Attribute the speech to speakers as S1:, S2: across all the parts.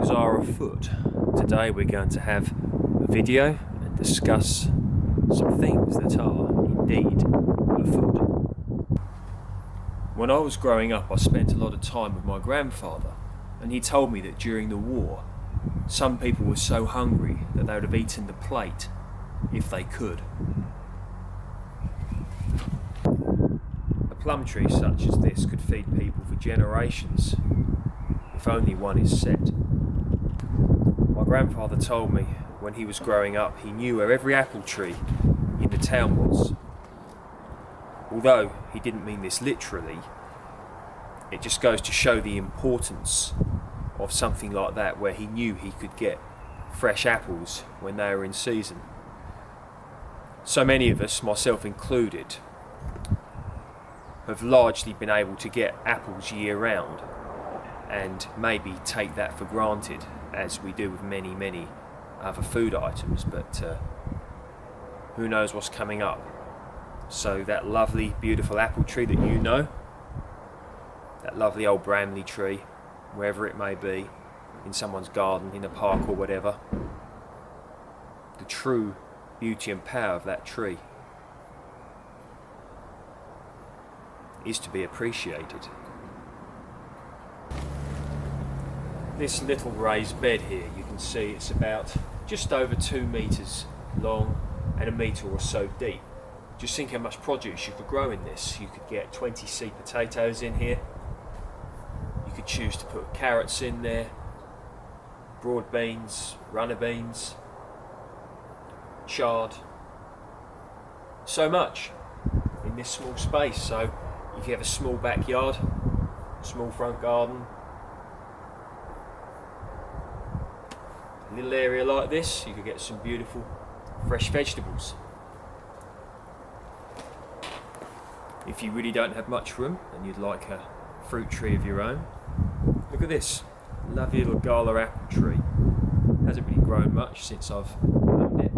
S1: things are afoot. Today we're going to have a video and discuss some things that are indeed afoot. When I was growing up, I spent a lot of time with my grandfather, and he told me that during the war some people were so hungry that they would have eaten the plate if they could. A plum tree such as this could feed people for generations if only one is set. My grandfather told me when he was growing up he knew where every apple tree in the town was. Although he didn't mean this literally, it just goes to show the importance of something like that, where he knew he could get fresh apples when they were in season. So many of us, myself included, have largely been able to get apples year round and maybe take that for granted, as we do with many other food items, but who knows what's coming up. So that lovely beautiful apple tree that you know, that lovely old Bramley tree, wherever it may be, in someone's garden, in a park or whatever, the true beauty and power of that tree is to be appreciated. This little raised bed here, you can see it's about just over 2 meters long and 1 meter or so deep. Just think how much produce you could grow in this. You could get 20 seed potatoes in here. You could choose to put carrots in there, broad beans, runner beans, chard. So much in this small space. So if you have a small backyard, small front garden, a little area like this, you could get some beautiful fresh vegetables. If you really don't have much room and you'd like a fruit tree of your own, look at this lovely little gala apple tree. Hasn't really grown much since I've owned it.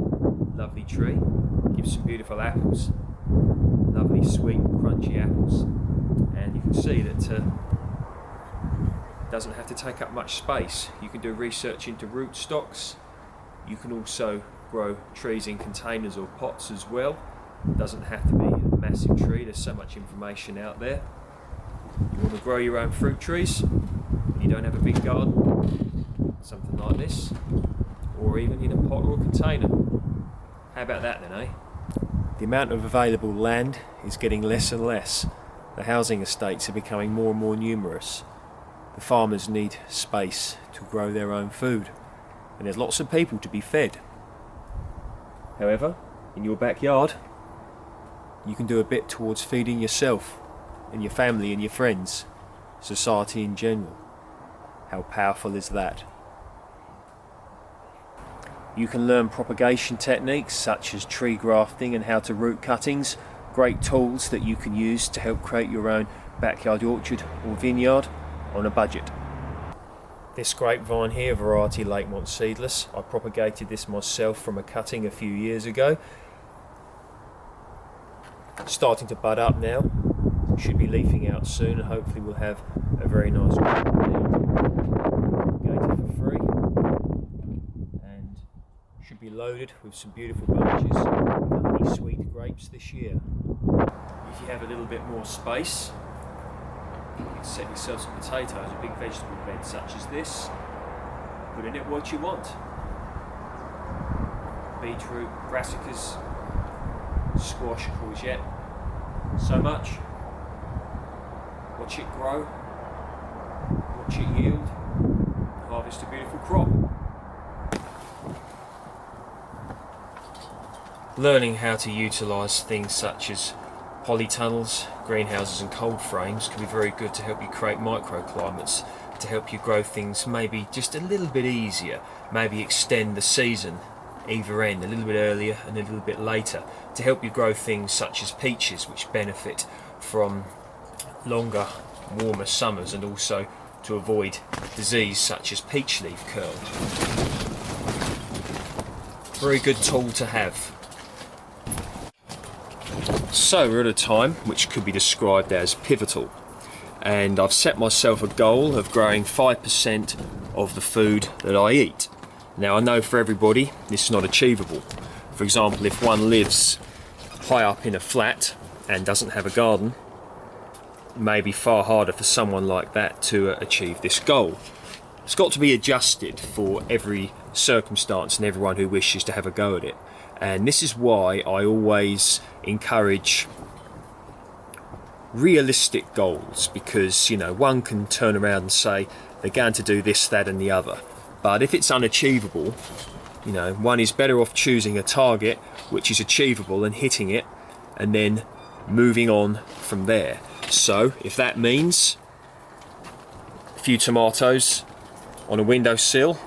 S1: Lovely tree, gives some beautiful apples, lovely sweet crunchy apples, and you can see that it doesn't have to take up much space. You can do research into root stocks. You can also grow trees in containers or pots as well. It doesn't have to be a massive tree. There's so much information out there. You want to grow your own fruit trees and you don't have a big garden, something like this, or even in a pot or a container. How about that then, eh? The amount of available land is getting less and less. The housing estates are becoming more and more numerous. The farmers need space to grow their own food, and there's lots of people to be fed. However, in your backyard, you can do a bit towards feeding yourself and your family and your friends, society in general. How powerful is that? You can learn propagation techniques such as tree grafting and how to root cuttings, great tools that you can use to help create your own backyard orchard or vineyard on a budget. This grapevine here, variety Lakemont seedless, I propagated this myself from a cutting a few years ago. Starting to bud up now, should be leafing out soon, and hopefully we'll have a very nice propagated for free, and should be loaded with some beautiful bunches of honey sweet grapes this year. If you have a little bit more space, you can set yourself some potatoes, a big vegetable bed such as this. Put in it what you want. Beetroot, brassicas, squash, courgette. So much. Watch it grow. Watch it yield. Harvest a beautiful crop. Learning how to utilise things such as polytunnels, greenhouses and cold frames can be very good to help you create microclimates, to help you grow things maybe just a little bit easier, maybe extend the season either end a little bit earlier and a little bit later, to help you grow things such as peaches, which benefit from longer, warmer summers, and also to avoid disease such as peach leaf curl. Very good tool to have. So we're at a time which could be described as pivotal, and I've set myself a goal of growing 5% of the food that I eat. Now I know for everybody this is not achievable. For example, if one lives high up in a flat and doesn't have a garden, it may be far harder for someone like that to achieve this goal. It's got to be adjusted for every circumstance and everyone who wishes to have a go at it. And this is why I always encourage realistic goals, because one can turn around and say they're going to do this, that and the other, but if it's unachievable, one is better off choosing a target which is achievable and hitting it and then moving on from there. So if that means a few tomatoes on a windowsill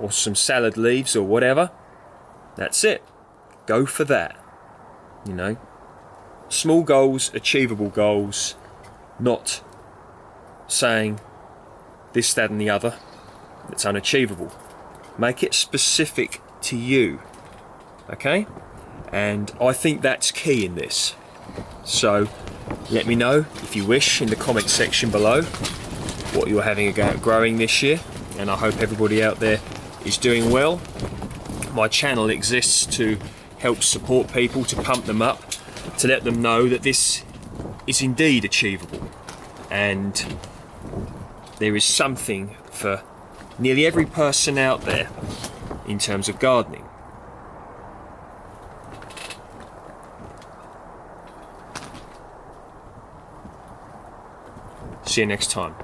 S1: or some salad leaves or whatever, that's it. Go for that. Small goals, achievable goals, not saying this, that and the other that's unachievable. Make it specific to you, okay? And I think that's key in this. So let me know, if you wish, in the comment section below what you're having a go at growing this year, and I hope everybody out there is doing well. My channel exists to help support people, to pump them up, to let them know that this is indeed achievable, and there is something for nearly every person out there in terms of gardening. See you next time.